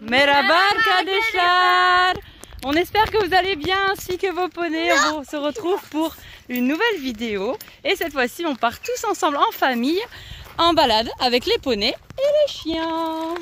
Merhaba arkadaşlar. On espère que vous allez bien ainsi que vos poneys. On se retrouve pour une nouvelle vidéo. Et cette fois-ci, on part tous ensemble en famille, en balade avec les poneys et les chiens.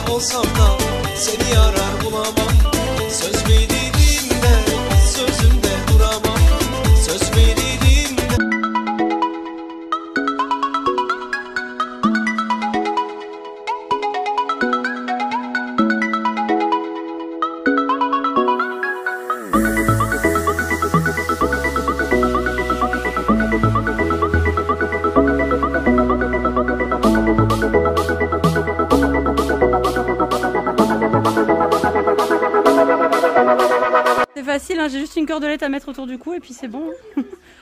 Olsam da seni arar bulamam. Söz verdiğimde sözümde duramam. Söz verdiğimde. C'est facile, hein, j'ai juste une cordelette à mettre autour du cou et puis c'est bon.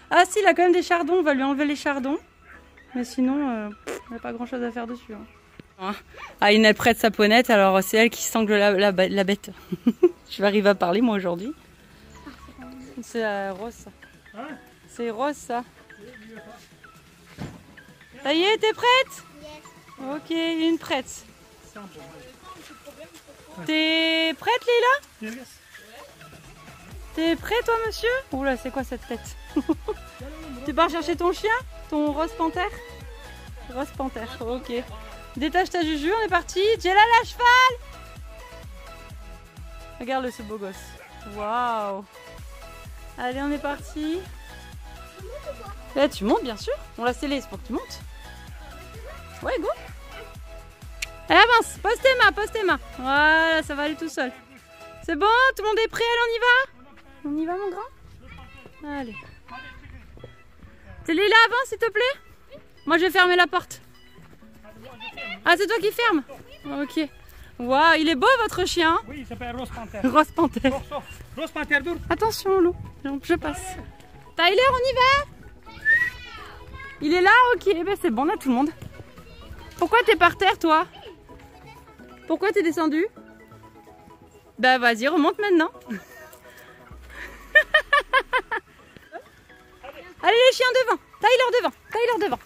Ah si, il a quand même des chardons, on va lui enlever les chardons. Mais sinon, il n'y a pas grand chose à faire dessus. Hein. Ah, Inès prête sa ponette, alors c'est elle qui sangle la bête. Je vais arriver à parler moi aujourd'hui. C'est rose ça. C'est rose ça. Ça y est, t'es prête? Ok, une prête. T'es prête Leila? T'es prêt toi monsieur? Oula, c'est quoi cette tête? Tu pars chercher ton chien? Ton rose panthère? Rose panthère, ok. Détache ta juju, on est parti. Jella la cheval! Regarde ce beau gosse. Waouh! Allez, on est parti. Là, tu montes bien sûr. On l'a scellé, c'est pour que tu montes. Ouais, go! Allez, avance, pose tes mains. Voilà, ça va aller tout seul. C'est bon, tout le monde est prêt, allez, on y va? On y va, mon grand? Allez. C'est Leila, avance, s'il te plaît. Moi, je vais fermer la porte. Ah, c'est toi qui fermes? Ok. Waouh, il est beau, votre chien? Oui, il s'appelle Rose Panther. Rose Panther. Rose Panther dur. Attention, loup. Je passe. Tyler, on y va? Il est là? Ok, ben c'est bon, on a tout le monde. Pourquoi t'es par terre, toi? Pourquoi t'es descendu? Bah vas-y, remonte maintenant. Allez les chiens devant. Tyler devant.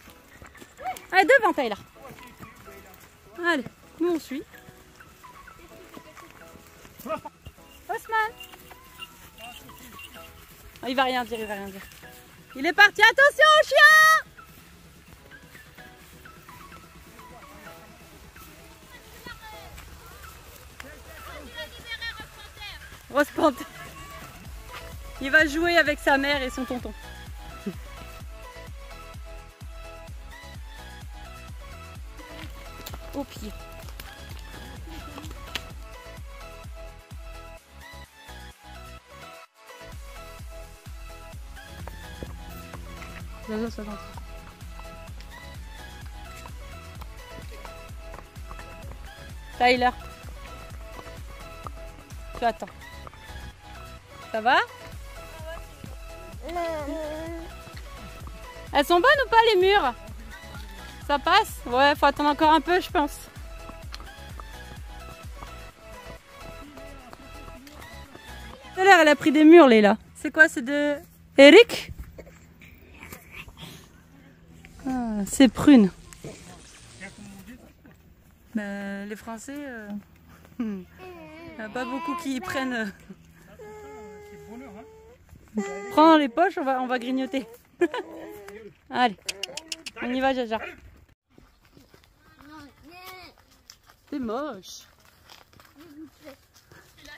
Allez devant Tyler. Allez, nous on suit. Osman. Oh, il va rien dire. Il est parti, attention au chien. Rose Panther. Il va jouer avec sa mère et son tonton. Au pied. Tyler. Tu attends. Ça va? Elles sont bonnes ou pas les murs? Ça passe? Ouais, faut attendre encore un peu je pense. Tout à l'heure elle a pris des murs Leila. C'est quoi? C'est de Eric? Ah, c'est prune. Ben, les Français, il n'y a pas beaucoup qui y prennent. Prends dans les poches, on va grignoter. Allez, on y va Jaja. C'est moche.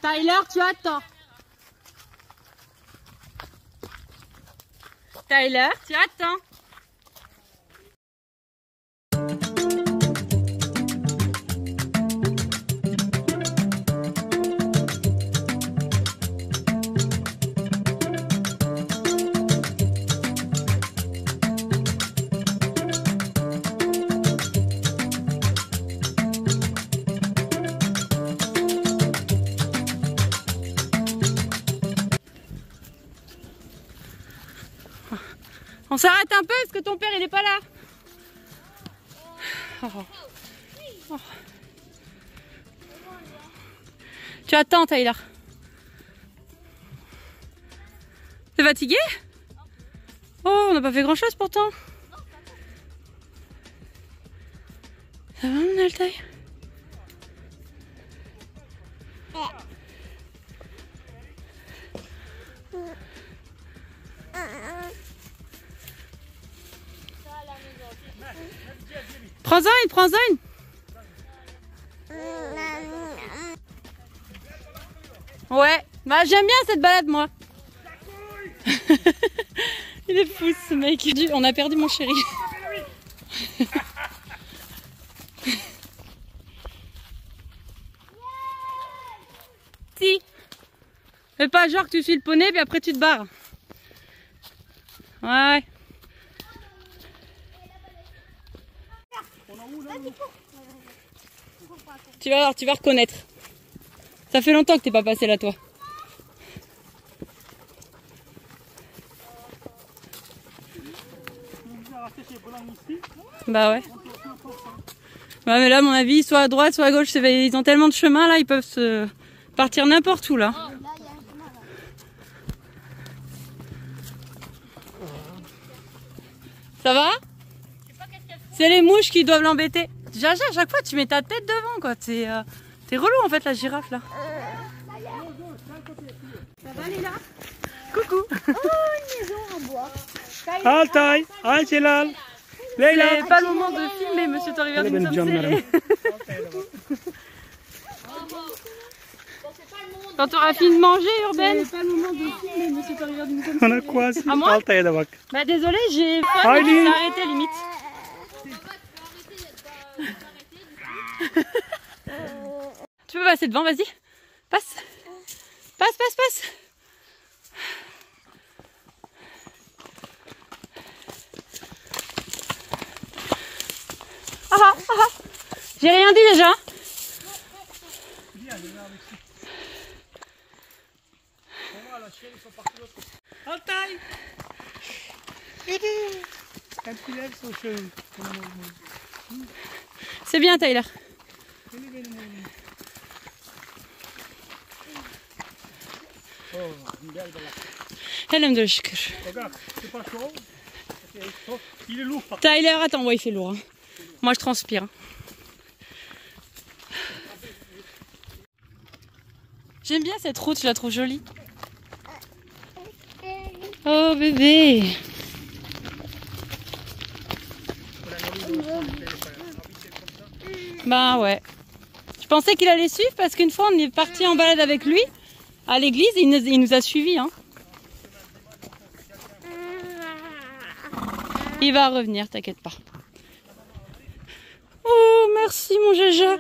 Tyler, tu attends. Tyler, tu attends. On s'arrête un peu parce que ton père il est pas là. Oh. Oh. Tu attends, Tyler. T'es fatigué? Oh, on n'a pas fait grand chose pourtant. Ça va mon Altaï? Prends-en une, prends-en une. Ouais, bah j'aime bien cette balade moi. Il est fou ce mec. On a perdu mon chéri. Si. Fais pas genre que tu suis le poney puis après tu te barres. Ouais. Tu vas voir, tu vas reconnaître. Ça fait longtemps que t'es pas passé là toi. Bah ouais. Bah mais là à mon avis, soit à droite, soit à gauche, ils ont tellement de chemins là, ils peuvent se partir n'importe où là. Ça va? C'est les mouches qui doivent l'embêter. Jaja, à chaque fois tu mets ta tête devant quoi. T'es relou en fait la girafe là. Ça va Léla? Coucou. Oh, une maison en bois. Altaï, Jelal, Leila. C'est pas le moment de filmer, monsieur Toriver. Nous sommes scellés. Quand tu auras fini de manger, Urbaine. C'est pas le moment de filmer, monsieur Toriver. Nous sommes On a quoi? À moi? Altaï de bak. Bah désolé, j'ai faim, mais je vais arrêter limite. Tu peux passer devant, vas-y. Passe. Passe, passe, passe. Ah ah ah. J'ai rien dit déjà. Altaï. C'est bien, Tyler. Elhamdülillah şükür. Il est lourd. Tyler, attends, ouais, il fait lourd. Hein. Moi, je transpire. J'aime bien cette route, je la trouve jolie. Oh, bébé. Bah ouais. Je pensais qu'il allait suivre parce qu'une fois, on est parti en balade avec lui à l'église, il nous a suivis. Hein. Il va revenir, t'inquiète pas. Oh, merci mon Jaja.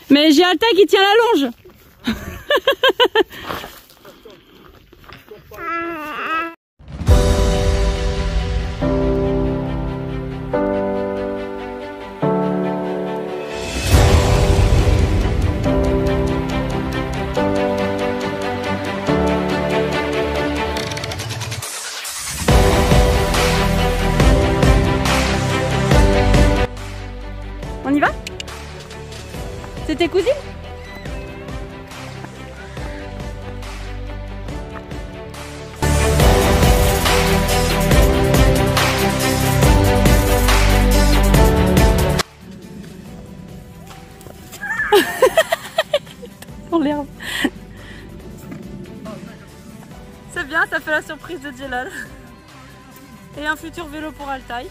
Mais j'ai Alta qui tient la longe. On y va? C'est tes cousines? Sur l'herbe. C'est bien, ça fait la surprise de Jelal. Et un futur vélo pour Altaï.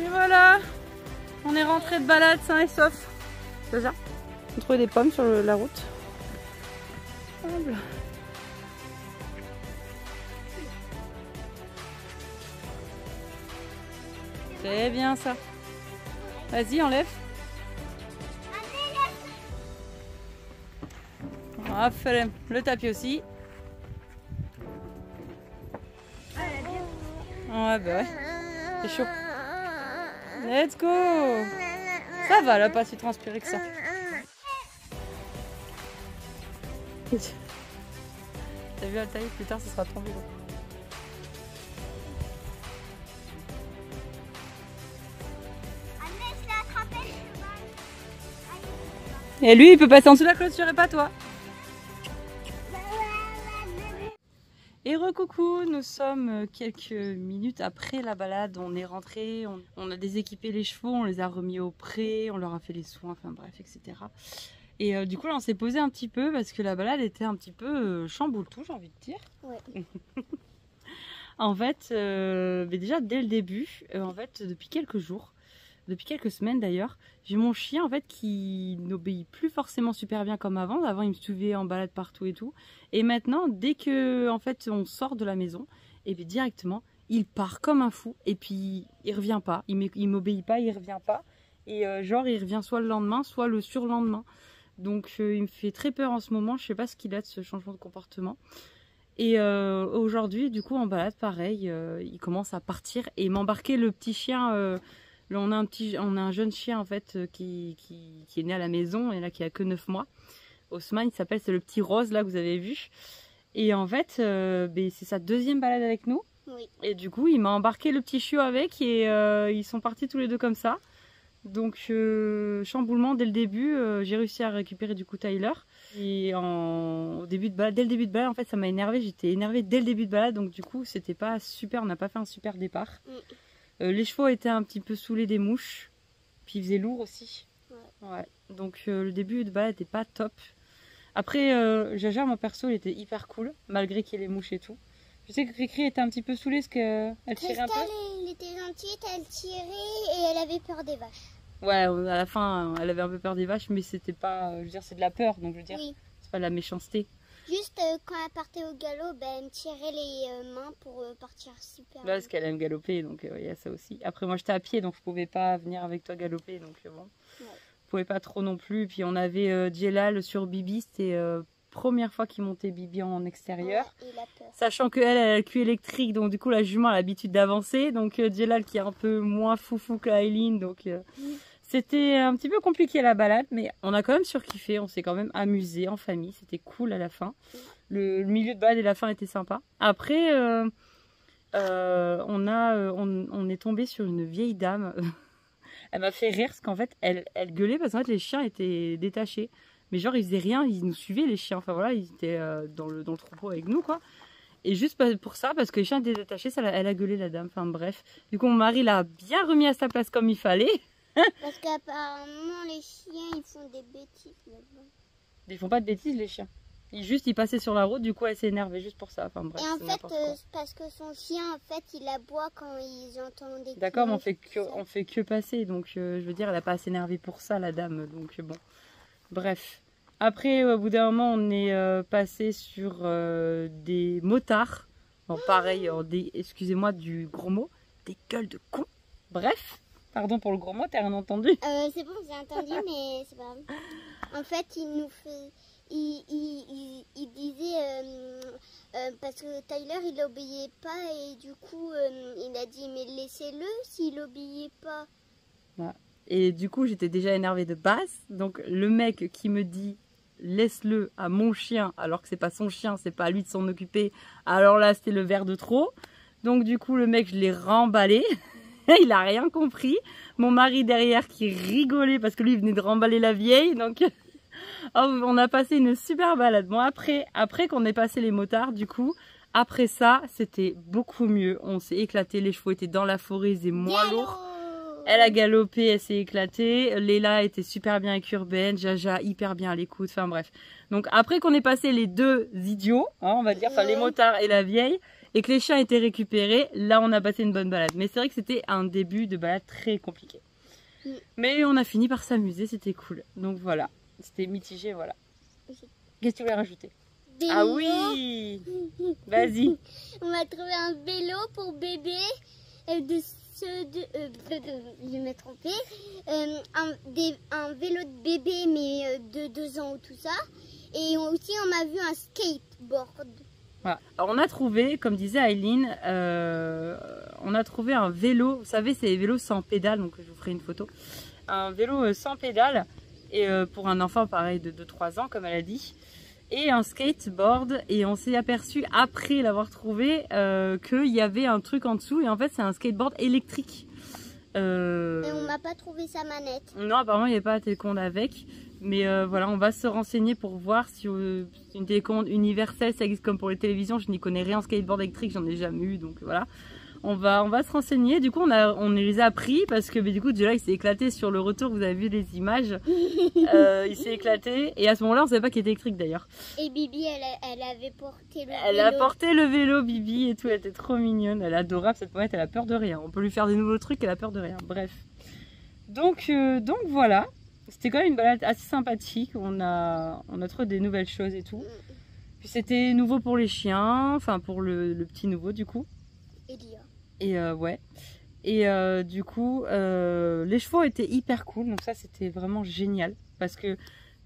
Et voilà, on est rentré de balade sain et sauf. C'est ça. On a trouvé des pommes sur la route. Voilà. C'est bien ça. Vas-y, enlève. Hop, le tapis aussi. Ouais, bah ouais. C'est chaud. Let's go! Ça va, elle a pas si transpiré que ça. T'as vu Altaï, plus tard ce sera ton vélo. Et lui il peut passer en dessous de la clôture et pas toi. Et recoucou, nous sommes quelques minutes après la balade, on est rentré, on a déséquipé les chevaux, on les a remis au pré, on leur a fait les soins, enfin bref, etc. Et du coup là on s'est posé un petit peu parce que la balade était un petit peu chamboule-tout, j'ai envie de dire. Ouais. En fait, mais déjà dès le début, en fait depuis quelques jours, depuis quelques semaines d'ailleurs, j'ai mon chien en fait qui n'obéit plus forcément super bien comme avant. Avant il me suivait en balade partout et tout. Et maintenant dès que en fait on sort de la maison, et bien directement il part comme un fou et puis il revient pas. Il m'obéit pas, il revient pas. Et genre il revient soit le lendemain, soit le surlendemain. Donc il me fait très peur en ce moment. Je sais pas ce qu'il a de ce changement de comportement. Et aujourd'hui du coup en balade pareil, il commence à partir et m'embarquer le petit chien. Là, on a un jeune chien en fait qui est né à la maison et là qui a que 9 mois. Haussmann, il s'appelle, c'est le petit rose là que vous avez vu. Et en fait, c'est sa deuxième balade avec nous. Oui. Et du coup, il m'a embarqué le petit chiot avec et ils sont partis tous les deux comme ça. Donc chamboulement dès le début, j'ai réussi à récupérer du coup Tyler. Et dès le début de balade, en fait, ça m'a énervé. J'étais énervée dès le début de balade, donc du coup, c'était pas super. On n'a pas fait un super départ. Les chevaux étaient un petit peu saoulés des mouches, puis il faisait lourd aussi. Ouais. Donc le début de balade n'était pas top. Après, Jaja, mon perso, il était hyper cool, malgré qu'il y ait les mouches et tout. Je sais que Cricri était un petit peu saoulée parce qu'elle tirait un peu. Elle était gentille, elle tirait et elle avait peur des vaches. Ouais, à la fin, elle avait un peu peur des vaches, mais c'était pas, je veux dire, c'est de la peur, donc je veux dire, oui. C'est pas de la méchanceté. Juste quand elle partait au galop, elle me tirait les mains pour partir super. Là, parce qu'elle aime galoper, donc il y a ça aussi. Après, moi, j'étais à pied, donc je pouvais pas venir avec toi galoper, donc bon. Ouais. Je pouvais pas trop non plus. Puis on avait Djellal sur Bibi, c'était première fois qu'il montait Bibi en extérieur. Ouais, il a peur. Sachant qu'elle a le cul électrique, donc du coup la jument a l'habitude d'avancer. Donc Djellal qui est un peu moins foufou que Aileen, donc c'était un petit peu compliqué la balade, mais on a quand même surkiffé, on s'est quand même amusé en famille, c'était cool à la fin. Le milieu de balade et la fin était sympa. Après, on est tombé sur une vieille dame. Elle m'a fait rire parce qu'en fait, elle gueulait parce qu'en fait les chiens étaient détachés. Mais genre ils faisaient rien, ils nous suivaient les chiens. Enfin voilà, ils étaient dans le troupeau avec nous quoi. Et juste pour ça, parce que les chiens étaient détachés, elle a gueulé la dame. Enfin bref. Du coup mon mari l'a bien remis à sa place comme il fallait. Parce qu'apparemment les chiens ils font des bêtises là-bas. Ils font pas de bêtises les chiens. Ils passaient sur la route, du coup elle s'est énervée juste pour ça. Enfin bref. Et en fait, parce que son chien en fait il aboie quand ils entendent des. D'accord, mais on fait que passer, donc je veux dire elle a pas assez énervé pour ça la dame, donc bon. Bref. Après au bout d'un moment on est passé sur des motards. Bon pareil, excusez-moi du gros mot, des gueules de con. Bref. Pardon pour le gros mot, t'as rien entendu? C'est bon, j'ai entendu, mais c'est pas grave. En fait, il disait, parce que Tyler, il obéissait pas, et du coup, il a dit, mais laissez-le s'il obéit pas. Ouais. Et du coup, j'étais déjà énervée de base. Donc, le mec qui me dit, laisse-le à mon chien, alors que c'est pas son chien, c'est pas à lui de s'en occuper. Alors là, c'était le verre de trop. Donc, du coup, le mec, je l'ai remballé. Il a rien compris. Mon mari derrière qui rigolait parce que lui il venait de remballer la vieille. Donc on a passé une super balade. Bon après qu'on ait passé les motards, du coup, après ça, c'était beaucoup mieux. On s'est éclaté, les chevaux étaient dans la forêt, ils étaient moins lourds. Elle a galopé, elle s'est éclatée. Léla était super bien avec Urbaine, Jaja hyper bien à l'écoute. Enfin bref. Donc après qu'on ait passé les deux idiots, hein, on va dire, enfin les motards et la vieille, et que les chiens étaient récupérés, là on a passé une bonne balade. Mais c'est vrai que c'était un début de balade très compliqué. Mais on a fini par s'amuser, c'était cool. Donc voilà, c'était mitigé, voilà. Qu'est-ce que tu voulais rajouter? Vélo. Ah oui. Vas-y. On a trouvé un vélo pour bébé, je m'ai trompée, un vélo de bébé mais de 2 ans ou tout ça. Et aussi on a vu un skateboard. Voilà. Alors on a trouvé, comme disait Aileen, on a trouvé un vélo, vous savez c'est les vélos sans pédale, donc je vous ferai une photo. un vélo sans pédale, et pour un enfant pareil de 2-3 ans comme elle a dit, et un skateboard. Et on s'est aperçu après l'avoir trouvé qu'il y avait un truc en dessous, et en fait c'est un skateboard électrique. Et on m'a pas trouvé sa manette. Non, apparemment il n'y avait pas la télécommande avec. Mais voilà, on va se renseigner pour voir si une télécommande universelle ça existe comme pour les télévisions. Je n'y connais rien en skateboard électrique, j'en ai jamais eu, donc voilà. On va se renseigner. Du coup, on les a pris parce que du coup, déjà il s'est éclaté sur le retour. Vous avez vu les images. Il s'est éclaté et à ce moment-là, on savait pas qu'il était électrique d'ailleurs. Et Bibi, elle avait porté le vélo. Elle a porté le vélo, Bibi, et tout. Elle était trop mignonne. Elle est adorable cette pommette. Elle a peur de rien. On peut lui faire des nouveaux trucs. Elle a peur de rien. Bref. Donc voilà. C'était quand même une balade assez sympathique. On a trouvé des nouvelles choses et tout. Puis c'était nouveau pour les chiens, enfin pour le petit nouveau du coup. Elia. Et ouais. Et du coup, les chevaux étaient hyper cool. Donc ça c'était vraiment génial. Parce que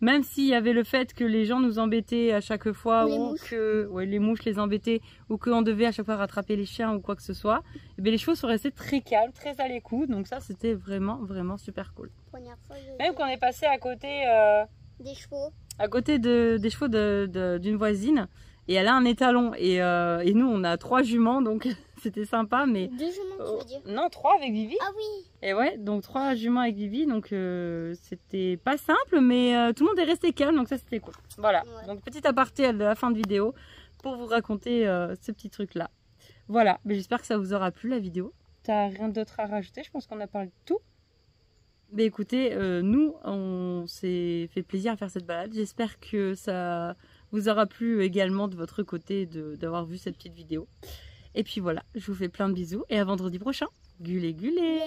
même s'il y avait le fait que les gens nous embêtaient à chaque fois, ou que les mouches les embêtaient, ou qu'on devait à chaque fois rattraper les chiens ou quoi que ce soit, et bien les chevaux sont restés très calmes, très à l'écoute. Donc ça c'était vraiment super cool. Première fois, Même qu'on est passé à côté des chevaux. À côté des chevaux d'une voisine, et elle a un étalon, et nous on a 3 juments, donc c'était sympa. Mais 2 juments, tu veux dire? Non, 3 avec Vivi. Ah oui. Et ouais, donc 3 juments avec Vivi, donc c'était pas simple, mais tout le monde est resté calme, donc ça c'était cool. Voilà, Ouais. donc petit aparté à la fin de vidéo pour vous raconter ce petit truc là. Voilà, mais j'espère que ça vous aura plu la vidéo. T'as rien d'autre à rajouter? Je pense qu'on a parlé de tout. Mais écoutez, nous, on s'est fait plaisir à faire cette balade. J'espère que ça vous aura plu également de votre côté d'avoir vu cette petite vidéo. Et puis voilà, je vous fais plein de bisous et à vendredi prochain. Gulé, gulé!